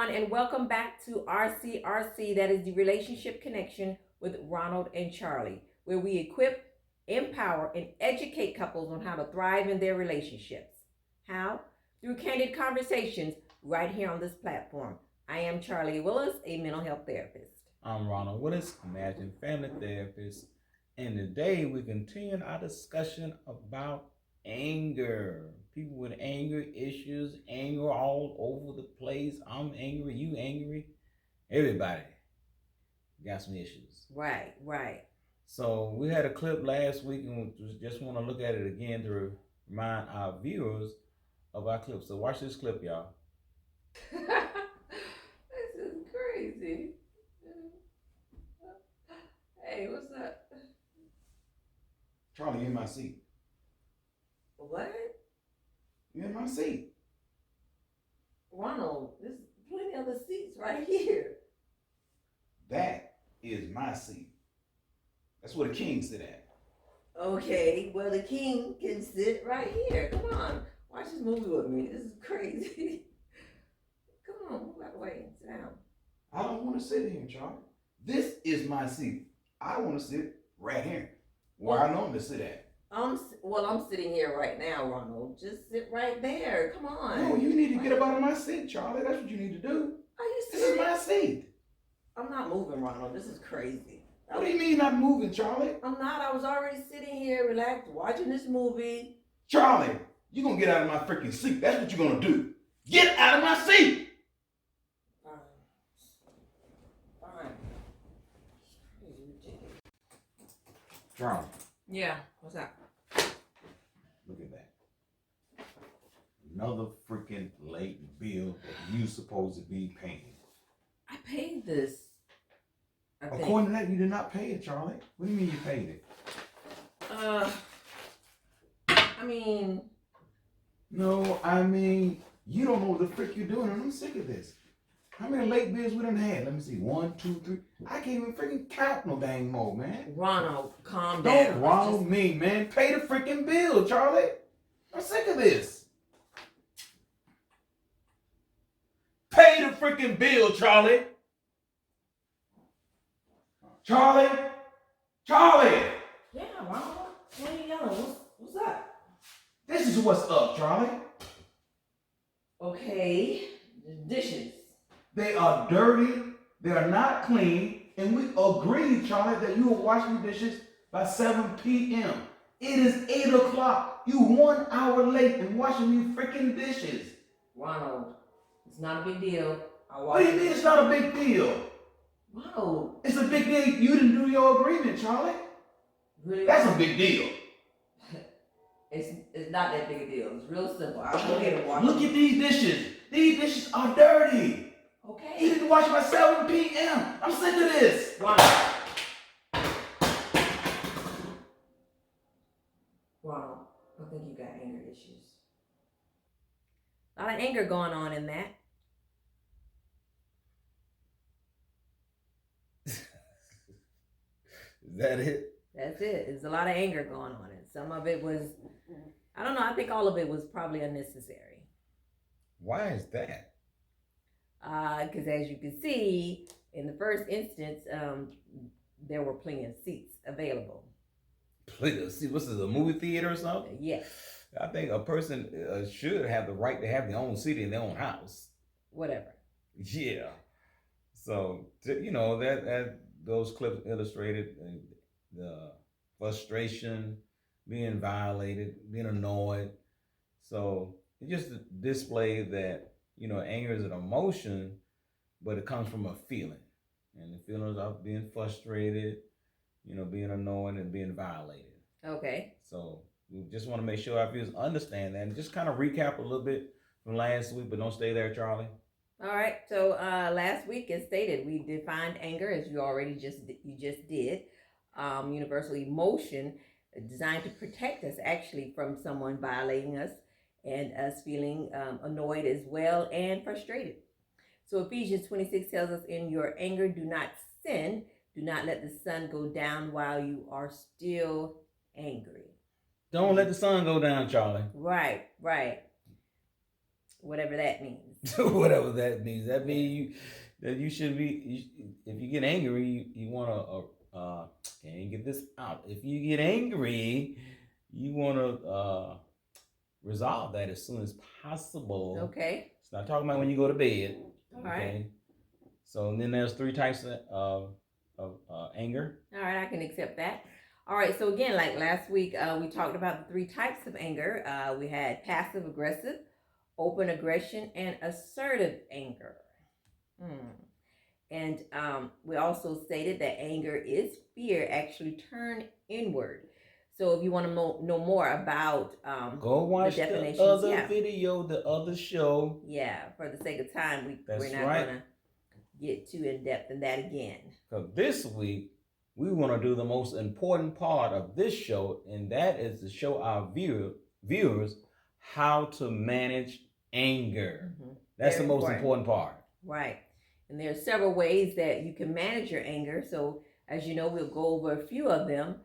everyone, and welcome back to RCRC. That is the Relationship Connection with Ronald and Charley, where we equip, empower, and educate couples on how to thrive in their relationships. How? Through candid conversations right here on this platform. I am Charley Willis, a mental health therapist. I'm Ronald Willis, Imagine Family Therapist, and today we continue our discussion about anger. People with anger issues, anger all over the place. I'm angry, you angry. Everybody got some issues. Right. So we had a clip last week, and we just want to look at it again to remind our viewers of our clip. So watch this clip, y'all. This is crazy. Hey, what's up? Charley, you in my seat. What? You in my seat. Ronald, there's plenty of the seats right here. That is my seat. That's where the king sit at. Okay, well, the king can sit right here. Come on, watch this movie with me. This is crazy. Come on, move out the way. Sit down. I don't want to sit here, Charley. This is my seat. I want to sit right here, where I normally sit at. I'm sitting here right now, Ronald. Just sit right there. Come on. No, you need to get up out of my seat, Charley. That's what you need to do. Are you This serious? is my seat. I'm not moving, Ronald. This is crazy. What do you mean not moving, Charley? I'm not. I was already sitting here, relaxed, watching this movie. Charley, you're going to get out of my freaking seat. That's what you're going to do. Get out of my seat. Fine. Charley. Yeah, what's up? Look at that. Another freaking late bill that you supposed to be paying. I paid this. According to that, you did not pay it, Charley. What do you mean you paid it? No, you don't know what the frick you're doing, and I'm sick of this. How many late bills we done had? Let me see. 1, 2, 3. I can't even freaking count no dang more, man. Ronald, calm down. Don't Ronald me, man. Pay the freaking bill, Charley. I'm sick of this. Pay the freaking bill, Charley. Charley. Yeah, Ronald. What are you yelling? What's up? This is what's up, Charley. Okay, the dishes. They are dirty. They are not clean. And we agreed, Charley, that you will wash the dishes by 7 p.m. It is 8 o'clock. You 1 hour late in washing these freaking dishes. Ronald, it's not a big deal. What do you mean it's not a big deal? Ronald. It's a big deal. You didn't do your agreement, Charley. Really? That's a big deal. It's not that big a deal. It's real simple. I'll go ahead and wash Look at these dishes. These dishes are dirty. Okay. You didn't wash by 7 p.m. I'm sick of this. Ronald, I think you got anger issues. A lot of anger going on in that. Is that it? That's it. There's a lot of anger going on. And some of it was, I don't know, I think all of it was probably unnecessary. Why is that? Because as you can see, in the first instance, there were plenty of seats available. Plenty of seats? What's this, a movie theater or something? Yes. I think a person should have the right to have their own seat in their own house. Whatever. Yeah. So, that those clips illustrated the frustration, being violated, being annoyed. So it just displayed that, anger is an emotion, but it comes from a feeling. And the feelings of being frustrated, being annoyed and being violated. Okay. So we just want to make sure our viewers understand that and just kind of recap a little bit from last week, but don't stay there, Charley. All right. So last week, as stated, we defined anger as you just did. Universal emotion designed to protect us actually from someone violating us and us feeling annoyed as well and frustrated. So Ephesians 26 tells us, in your anger, do not sin. Do not let the sun go down while you are still angry. Don't let the sun go down, Charley. Right. Whatever that means. Whatever that means. That means you should be. If you get angry, you want to. Can't get this out. If you get angry, you want to resolve that as soon as possible. Okay. It's not talking about when you go to bed. All right. So then there's 3 types of anger. All right, I can accept that. All right, so again, like last week, we talked about the 3 types of anger. We had passive aggressive, open aggression, and assertive anger. And we also stated that anger is fear actually turned inward. So if you want to know more about go watch the other video, the other show. Yeah, for the sake of time, we're not going to get too in depth in that again. Because this week, we want to do the most important part of this show, and that is to show our viewers how to manage anger. That's the most important part. Right. And there are several ways that you can manage your anger. So as you know, we'll go over a few of them,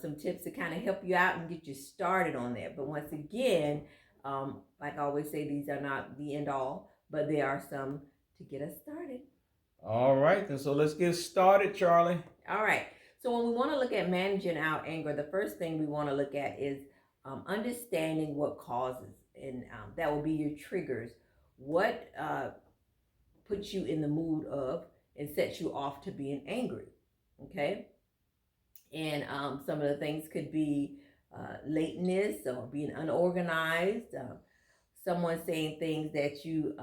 some tips to kind of help you out and get you started on that. But once again, like I always say, these are not the end all, but there are some to get us started. All right, then so let's get started, Charlie. All right. So when we want to look at managing our anger, the first thing we want to look at is understanding what causes, and that will be your triggers. What puts you in the mood of and sets you off to being angry, okay? And some of the things could be lateness or being unorganized, someone saying things that you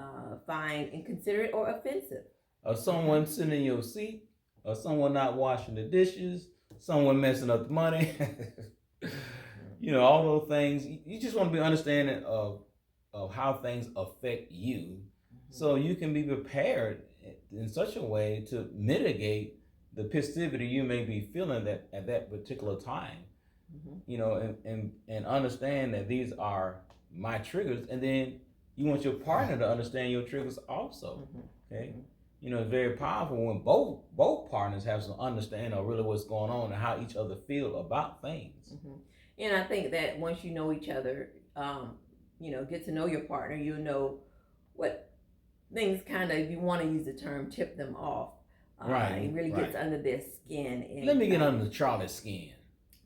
find inconsiderate or offensive. Or someone sitting in your seat, or someone not washing the dishes, someone messing up the money. All those things. You just want to be understanding of how things affect you, so you can be prepared in such a way to mitigate the passivity you may be feeling at that particular time. And understand that these are my triggers, and then you want your partner to understand your triggers also. Okay. It's very powerful when both partners have some understanding of really what's going on and how each other feel about things. And I think that once you know each other, get to know your partner, you'll know what things kind of, if you want to use the term, tip them off. It really gets under their skin. And, let me get under Charlie's skin.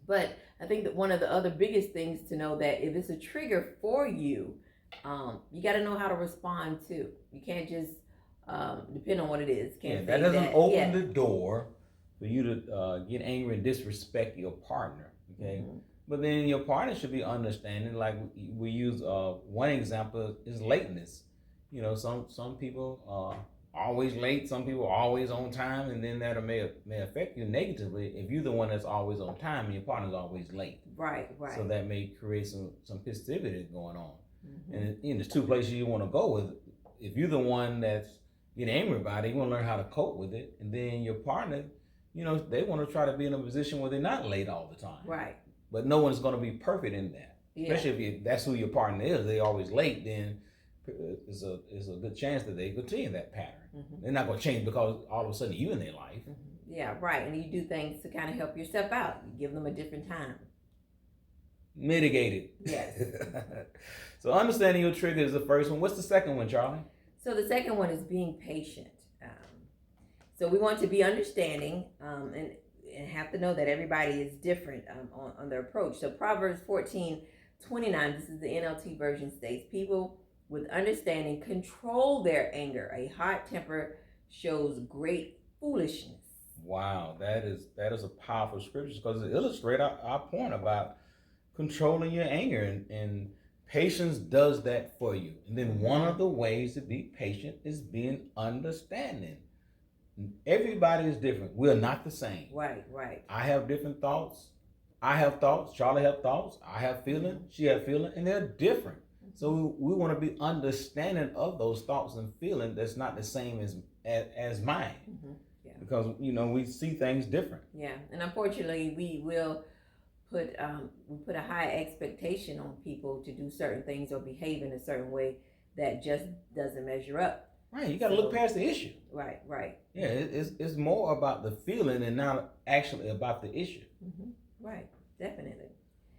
But I think that one of the other biggest things to know that if it's a trigger for you, you got to know how to respond to. You can't just depend on what it is. That doesn't open the door for you to get angry and disrespect your partner. Okay. But then your partner should be understanding. Like we use one example is lateness. Some people are always late. Some people are always on time, and then that may affect you negatively if you're the one that's always on time and your partner's always late. Right. So that may create some passivity going on. And there's 2 places you want to go with. If you're the one that's getting angry about it, you want to learn how to cope with it, and then your partner, they want to try to be in a position where they're not late all the time. Right. But no one's going to be perfect in that. Especially if that's who your partner is, they're always late, then it's a good chance that they continue that pattern. They're not going to change because all of a sudden you're in their life. Yeah, right. And you do things to kind of help yourself out. You give them a different time. Mitigate it. Yes. So understanding your trigger is the first one. What's the second one, Charlie? So the second one is being patient. So we want to be understanding and have to know that everybody is different on their approach. So Proverbs 14:29, this is the NLT version, states, people with understanding control their anger. A hot temper shows great foolishness. Wow, that is a powerful scripture because it illustrates our point about controlling your anger, and patience does that for you. And then one of the ways to be patient is being understanding. Everybody is different. We're not the same. Right. I have different thoughts. I have thoughts. Charlie have thoughts. I have feeling. She have feeling, and they're different. So we want to be understanding of those thoughts and feeling that's not the same as mine. Because we see things different. Yeah, and unfortunately, we will put a high expectation on people to do certain things or behave in a certain way that just doesn't measure up. Right, you got to look past the issue. Right. Yeah, it's more about the feeling and not actually about the issue. Right, definitely.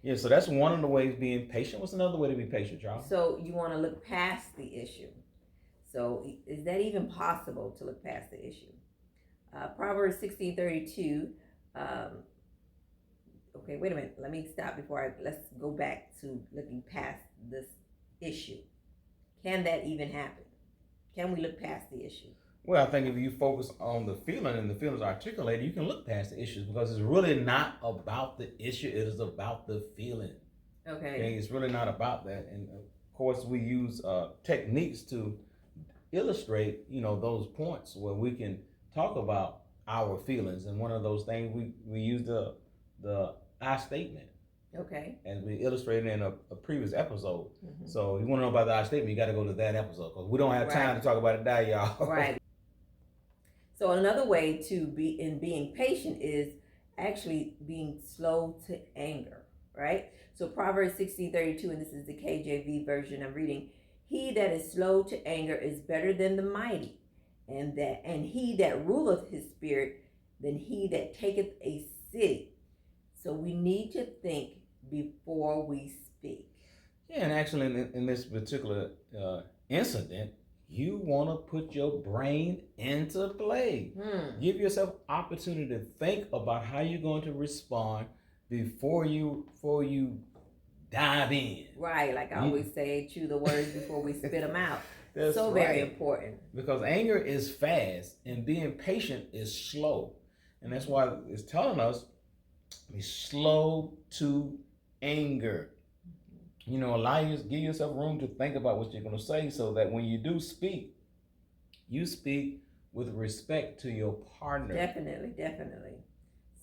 Yeah, so that's one of the ways being patient. What's another way to be patient, Charlie? So you want to look past the issue. So is that even possible to look past the issue? Proverbs 16:32. Okay, wait a minute. Let me stop let's go back to looking past this issue. Can that even happen? Can we look past the issue? Well, I think if you focus on the feeling and the feelings articulated, you can look past the issues because it's really not about the issue. It is about the feeling. Okay. It's really not about that. And of course, we use techniques to illustrate, those points where we can talk about our feelings. And one of those things we use the I statement. Okay. As we illustrated in a previous episode. Mm-hmm. So you want to know about the I statement, you got to go to that episode because we don't have time to talk about it now, y'all. Right. So another way to be in being patient is actually being slow to anger, right? So Proverbs 16:32, and this is the KJV version I'm reading. He that is slow to anger is better than the mighty, and he that ruleth his spirit than he that taketh a city. So we need to think before we speak. Yeah, and actually in this particular incident, you want to put your brain into play. Give yourself opportunity to think about how you're going to respond before you dive in. Right, like I always say, chew the words before we spit them out. That's so right. Very important. Because anger is fast and being patient is slow. And that's why it's telling us be slow to anger. Give yourself room to think about what you're going to say so that when you do speak, you speak with respect to your partner. Definitely.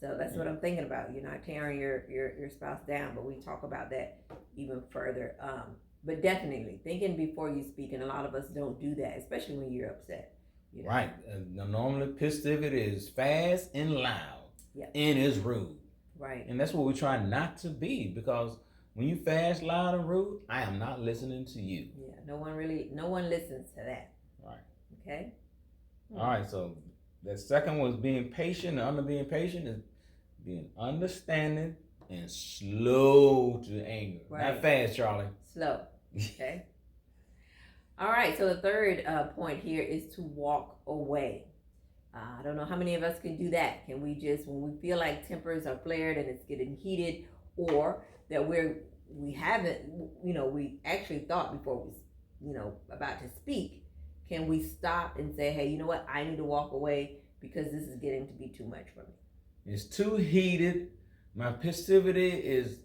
So that's what I'm thinking about. You're not tearing your spouse down, but we talk about that even further. But definitely thinking before you speak, and a lot of us don't do that, especially when you're upset. Right. Normally, pistivity is fast and loud, and is rude. Right. And that's what we try not to be, because when you fast, loud, and rude, I am not listening to you. Yeah. No one listens to that. Right. Okay. All right. So that second one is being patient, and under being patient is being understanding and slow to anger. Right. Not fast, Charlie. Slow. Okay. All right. So the third point here is to walk away. I don't know how many of us can do that. Can we just, when we feel like tempers are flared and it's getting heated, or that we actually thought before we, about to speak, can we stop and say, hey, you know what? I need to walk away because this is getting to be too much for me. It's too heated. My passivity is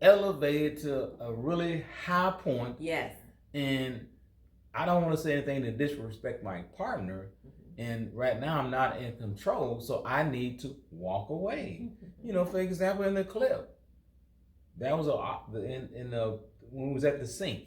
elevated to a really high point. Yes. And I don't want to say anything to disrespect my partner. And right now I'm not in control, so I need to walk away. For example, in the clip, that was when we was at the sink.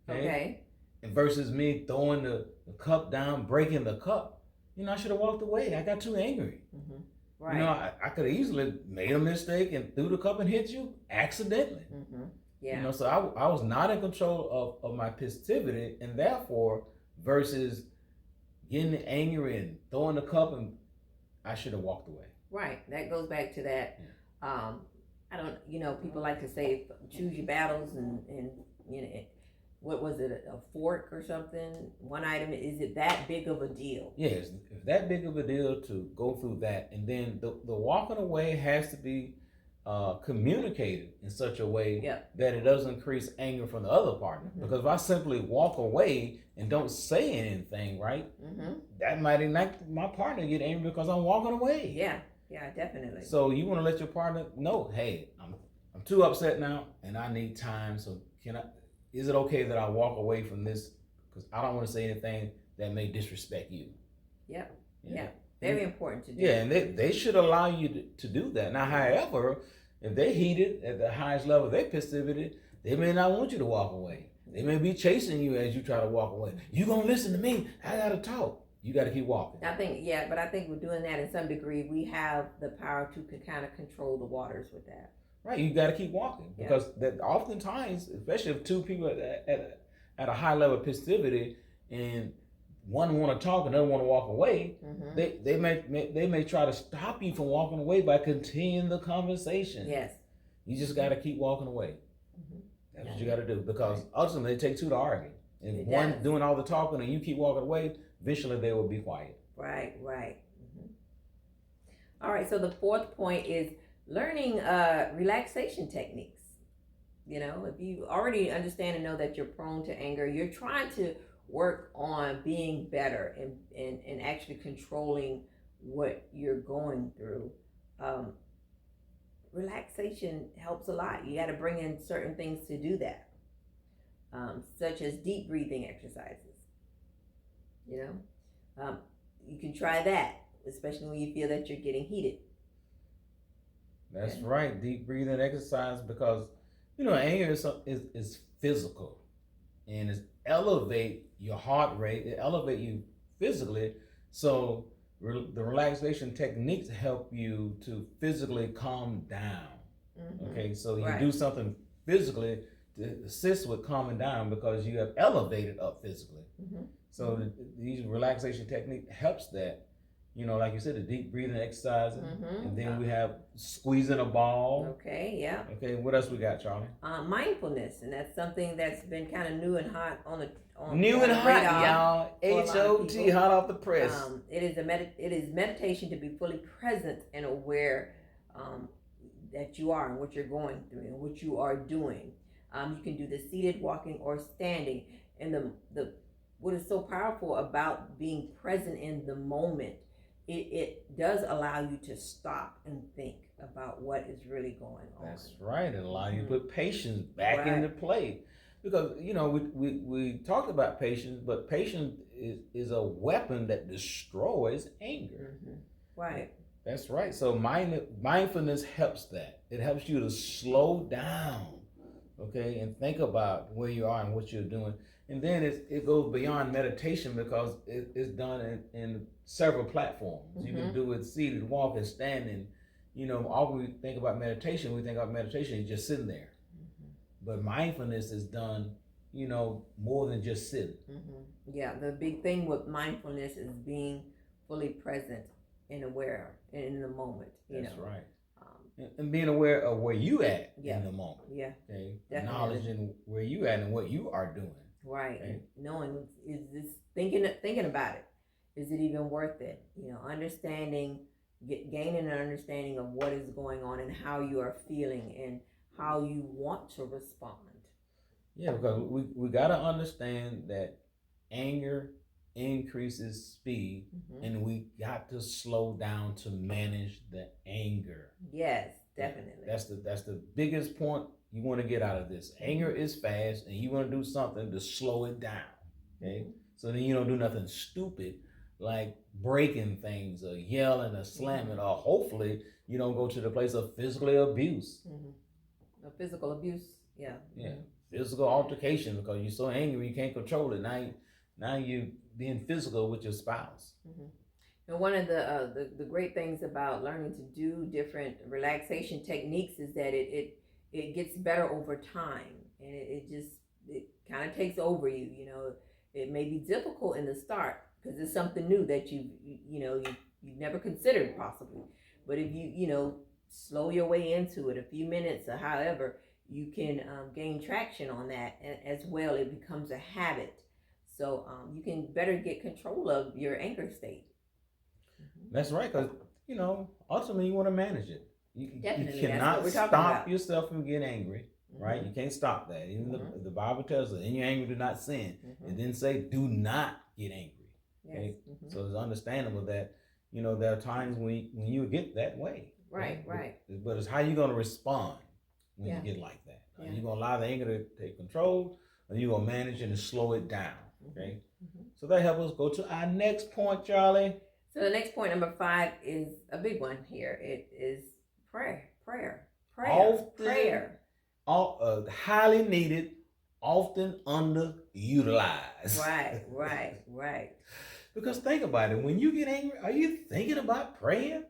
Okay. And versus me throwing the cup down, breaking the cup. I should have walked away. I got too angry. Mm-hmm. Right. I could have easily made a mistake and threw the cup and hit you accidentally. Mm-hmm. Yeah. So I was not in control of my passivity, and therefore, versus getting angry and throwing the cup, and I should have walked away. Right. That goes back to that. I don't. People like to say choose your battles, and what was it, a fork or something? One item, is it that big of a deal? Yes, if that big of a deal to go through that. And then the walking away has to be communicated in such a way that it doesn't increase anger from the other partner. Mm-hmm. Because if I simply walk away and don't say anything, right, that might ignite my partner to get angry because I'm walking away. Yeah, definitely. So you want to let your partner know, hey, I'm too upset now and I need time, so is it okay that I walk away from this? Because I don't want to say anything that may disrespect you. Yeah. Very important to do. Yeah, and they should allow you to do that. Now, however, if they're heated at the highest level of their passivity, they may not want you to walk away. They may be chasing you as you try to walk away. You gonna listen to me? I gotta talk. You gotta keep walking. I think we're doing that in some degree. We have the power to kind of control the waters with that. Right, you got to keep walking because that oftentimes, especially if two people at a high level of passivity and one want to talk and the other want to walk away, they may try to stop you from walking away by continuing the conversation. Yes. You just got to keep walking away. That's what you got to do, because ultimately it takes two to argue. If one doing all the talking and you keep walking away, eventually they will be quiet. Right. All right. So the fourth point is learning relaxation techniques. You know, if you already understand and know that you're prone to anger, you're trying to work on being better and actually controlling what you're going through. Relaxation helps a lot. You got to bring in certain things to do that, such as deep breathing exercises. You know, you can try that, especially when you feel that you're getting heated. That's right, deep breathing exercise, because anger is physical, and it elevate your heart rate, it elevate you physically. So the relaxation techniques help you to physically calm down. Okay, so you do something physically to assist with calming down because you have elevated up physically. So these relaxation technique helps that. Like you said, the deep breathing exercising, and then we have squeezing a ball. Okay, yeah. Okay, what else we got, Charlie? Mindfulness, and that's something that's been kind of new and hot on the y'all. HOT, hot off the press. It is meditation to be fully present and aware that you are and what you're going through and what you are doing. You can do the seated, walking, or standing. And the what is so powerful about being present in the moment, it does allow you to stop and think about what is really going on. That's right. It allows you to put patience back into play. Because, we talked about patience, but patience is a weapon that destroys anger. Right. That's right. So mindfulness helps that. It helps you to slow down, okay, and think about where you are and what you're doing. And then it goes beyond meditation because it's done in several platforms. You can do it seated, walking, standing. All we think about meditation, you're just sitting there. But mindfulness is done, more than just sitting. Yeah, the big thing with mindfulness is being fully present and aware in the moment. That's right. And being aware of where you at in the moment. Yeah. Okay. Definitely. Acknowledging where you at and what you are doing. Right. Okay. Knowing, is this thinking about it? Is it even worth it? Understanding, gaining an understanding of what is going on and how you are feeling and how you want to respond. Yeah, because we got to understand that anger increases speed, and we got to slow down to manage the anger. Yes, definitely. That's the biggest point you want to get out of this. Anger is fast, and you want to do something to slow it down. Okay, so then you don't do nothing stupid like breaking things or yelling or slamming, or hopefully you don't go to the place of physical abuse. Physical abuse, yeah. Physical altercation, because you're so angry you can't control it. Now you being physical with your spouse. And one of the great things about learning to do different relaxation techniques is that it gets better over time, and it kind of takes over you. It may be difficult in the start because it's something new that you've never considered possibly, but if you slow your way into it, a few minutes or however, you can gain traction on that, and as well it becomes a habit. So you can better get control of your anger state. That's right, because ultimately you want to manage it. You cannot stop about. Yourself from getting angry, right? You can't stop that. Even the Bible tells us, "In your anger, do not sin." It didn't say, "Do not get angry." Okay, so it's understandable that there are times when you get that way. Right. But it's how you're going to respond when you get like that. Are you going to allow the anger to take control, or are you going to manage it and slow it down? Okay, so that helps us go to our next point, Charlie. So the next point, number 5, is a big one here. It is prayer. Highly needed, often underutilized. Right. Because think about it. When you get angry, are you thinking about praying?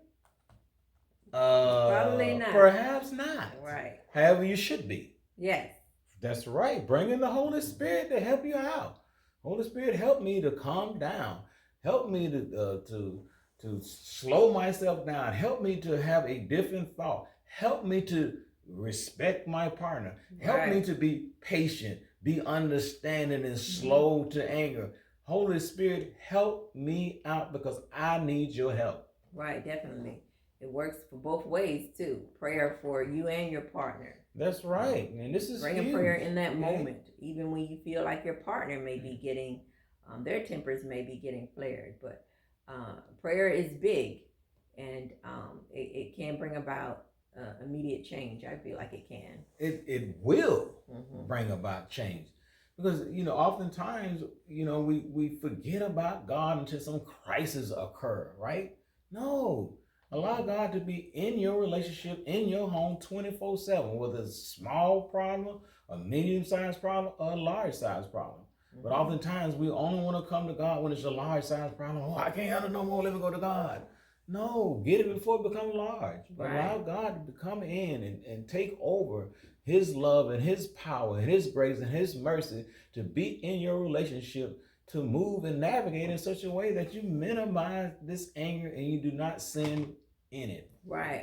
Probably not. Perhaps not. Right. However, you should be. Yes. That's right. Bring in the Holy Spirit to help you out. Holy Spirit, help me to calm down. Help me to slow myself down. Help me to have a different thought. Help me to respect my partner. Help Right. me to be patient, be understanding, and slow to anger. Holy Spirit, help me out because I need your help. Right, definitely. It works for both ways too. Prayer for you and your partner. That's right. And this is Bring a huge. prayer in that Okay? moment, even when you feel like your partner may be getting, their tempers may be getting flared. But prayer is big, and it can bring about immediate change. I feel like it can. It will Mm-hmm. bring about change. Because, oftentimes, we forget about God until some crisis occur, right? No. Allow God to be in your relationship, in your home 24/7, whether it's a small problem, a medium-sized problem, or a large-sized problem. But oftentimes we only want to come to God when it's a large-sized problem. Oh, I can't handle no more. Let me go to God. No, get it before it becomes large. Right. Allow God to come in and take over His love and His power and His grace and His mercy to be in your relationship, to move and navigate in such a way that you minimize this anger and you do not sin in it. Right.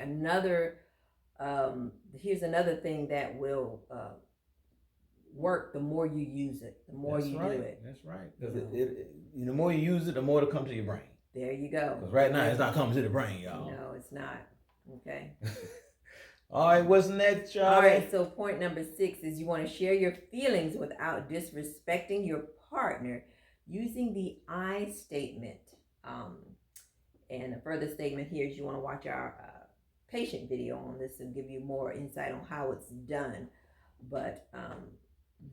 Here's another thing that will work the more you use it, the more you do it. That's right. Because the more you use it, the more it'll come to your brain. There you go. Because right now, it's not coming to the brain, y'all. No, it's not. Okay. All right, what's next, Charley? All right, so point number 6 is you want to share your feelings without disrespecting your partner using the I statement. And a further statement here is you want to watch our patient video on this and give you more insight on how it's done. But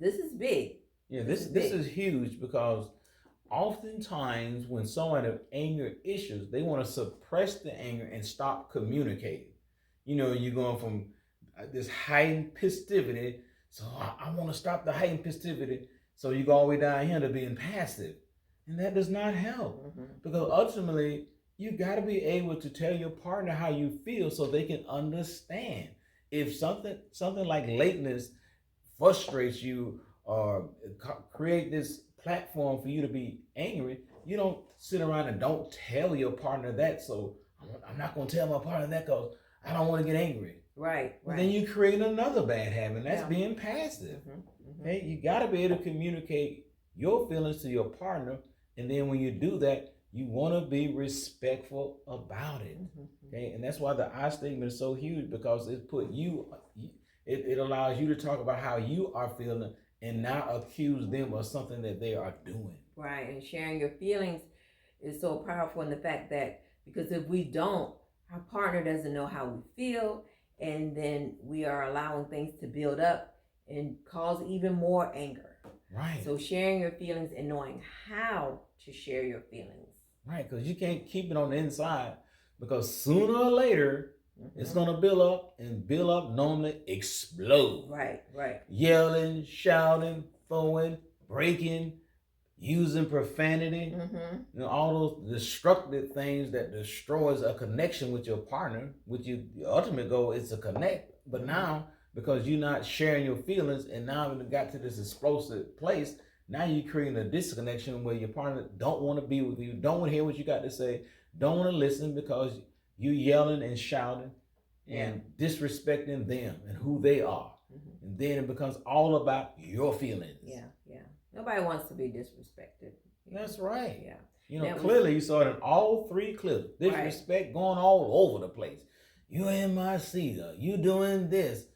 this is big. Yeah, this is huge because oftentimes when someone has anger issues, they want to suppress the anger and stop communicating. You're going from this heightened positivity, so I want to stop the heightened positivity, so you go all the way down here to being passive. And that does not help. Because ultimately, you got to be able to tell your partner how you feel so they can understand. If something like lateness frustrates you or create this platform for you to be angry, you don't sit around and don't tell your partner that. So I'm not going to tell my partner that because I don't want to get angry. Right. Then you create another bad habit. That's being passive. Okay, you got to be able to communicate your feelings to your partner, and then when you do that, you want to be respectful about it. Okay, and that's why the I statement is so huge, because it allows you to talk about how you are feeling and not accuse them of something that they are doing. Right, and sharing your feelings is so powerful in the fact that because if we don't, our partner doesn't know how we feel, and then we are allowing things to build up and cause even more anger. Right. So sharing your feelings and knowing how to share your feelings. Right, because you can't keep it on the inside, because sooner or later, it's going to build up, normally explode. Right. Yelling, shouting, throwing, breaking, using profanity, all those destructive things that destroys a connection with your partner, which the ultimate goal is to connect. But now, because you're not sharing your feelings, and now when it got to this explosive place, now you're creating a disconnection where your partner don't want to be with you, don't want to hear what you got to say, don't want to listen because you yelling and shouting and disrespecting them and who they are. And then it becomes all about your feelings. Yeah. Nobody wants to be disrespected. That's right. Yeah. Clearly you saw it in all 3 clips. Disrespect going all over the place. You in my seat. You doing this.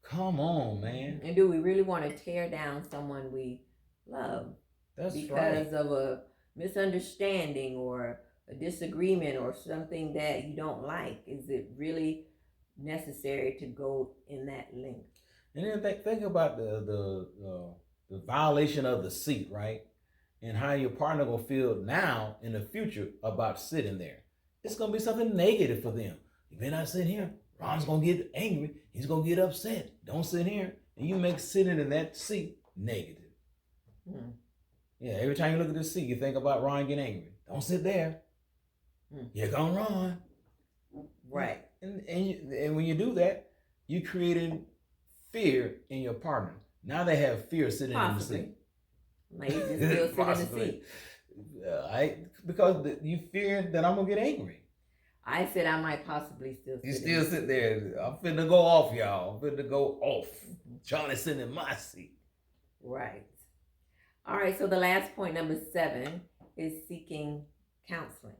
Come on, man. And do we really want to tear down someone we love? That's because of a misunderstanding or a disagreement or something that you don't like? Is it really necessary to go in that length? And then think about the violation of the seat, right? And how your partner gonna feel now in the future about sitting there. It's gonna be something negative for them. You better not sit here. Ron's gonna get angry. He's gonna get upset. Don't sit here. And you make sitting in that seat negative. Yeah, every time you look at this seat, you think about Ron getting angry. Don't sit there. You're gonna Ron. Right. And when you do that, you're creating fear in your partner. Now they have fear sitting in the seat. Maybe just still sitting in the seat. Because you fear that I'm gonna get angry. I said I might possibly still sit. You still sit there. I'm finna go off, y'all. I'm finna go off. Charlie sitting in my seat. Right. All right. So the last point, number 7, is seeking counseling.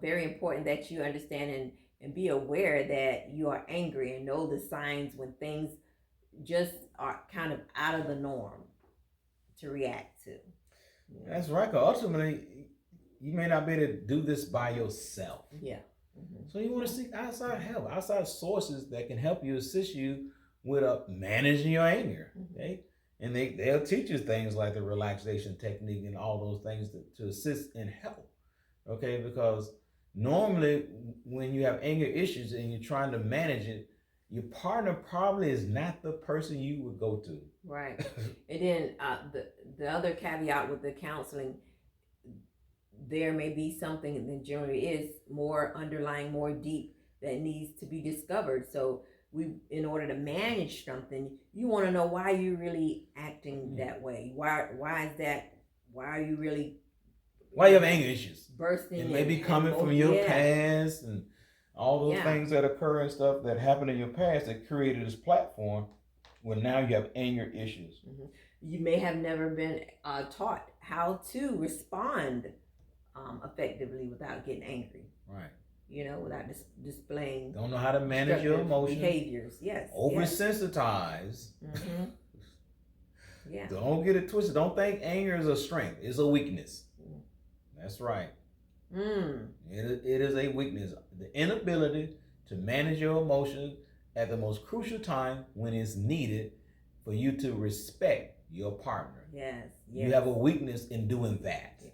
Very important that you understand and be aware that you are angry and know the signs when things just are kind of out of the norm to react to. Yeah. That's right. Cause ultimately, you may not be able to do this by yourself. Yeah. So you want to seek outside help, outside sources that can help you, assist you with managing your anger. Okay, and they'll teach you things like the relaxation technique and all those things to assist and help. Okay, because normally when you have anger issues and you're trying to manage it, your partner probably is not the person you would go to. Right. And then the other caveat with the counseling, there may be something, and then generally is more underlying, more deep, that needs to be discovered. So in order to manage something, you want to know why you're really acting that way. Why is that? Why are you really? Why you have anger issues? Bursting. It may be coming from your past and all those things that occur and stuff that happened in your past that created this platform where now you have anger issues. You may have never been taught how to respond effectively without getting angry. Right. Without displaying. Don't know how to manage your emotions. Behaviors. Yes. Oversensitized. Yeah. Don't get it twisted. Don't think anger is a strength. It's a weakness. That's right. It is a weakness. The inability to manage your emotions at the most crucial time when it's needed for you to respect your partner. Yes. You have a weakness in doing that. Yeah.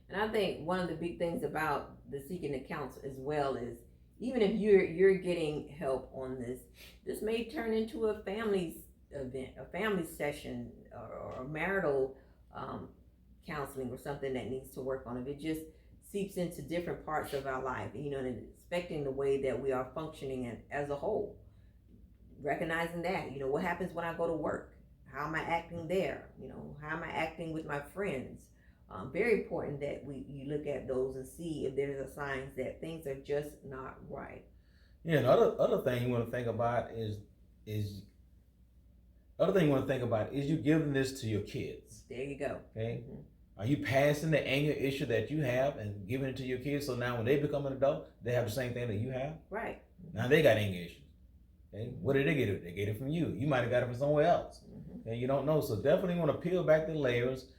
And I think one of the big things about the seeking the counsel as well is, even if you're getting help on this may turn into a family event, a family session, or marital counseling, or something that needs to work on. If it just seeps into different parts of our life, and expecting the way that we are functioning as a whole, recognizing that, what happens when I go to work? How am I acting there? How am I acting with my friends? Very important that you look at those and see if there's a signs that things are just not right. Yeah, and other thing you want to think about is you giving this to your kids. There you go. Okay. Are you passing the anger issue that you have and giving it to your kids, so now when they become an adult, they have the same thing that you have? Right. Now they got anger issues. Okay. Where did they get it? They get it from you. You might have got it from somewhere else. Okay. You don't know. So definitely want to peel back the layers.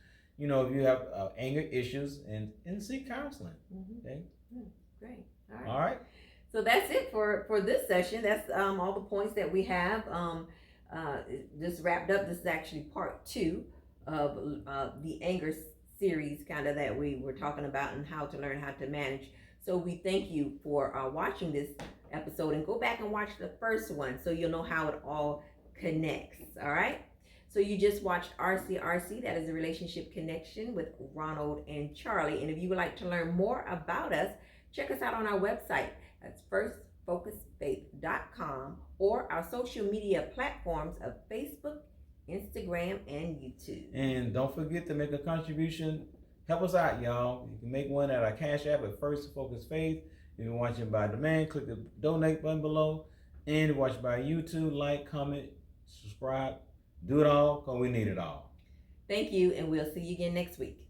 If you have anger issues, and seek counseling. Okay. Great. All right. So that's it for this session. That's all the points that we have. Just wrapped up. This is actually part 2 of the anger series, kind of, that we were talking about, and how to learn how to manage. So we thank you for watching this episode, and go back and watch the first one so you'll know how it all connects. All right. So you just watched RCRC, that is a relationship connection with Ronald and Charley. And if you would like to learn more about us, check us out on our website. That's firstfocusfaith.com, or our social media platforms of Facebook, Instagram, and YouTube. And don't forget to make a contribution. Help us out, y'all. You can make one at our Cash App at First Focus Faith. If you're watching by demand, click the donate button below. And if you're watching by YouTube, like, comment, subscribe. Do it all, because we need it all. Thank you, and we'll see you again next week.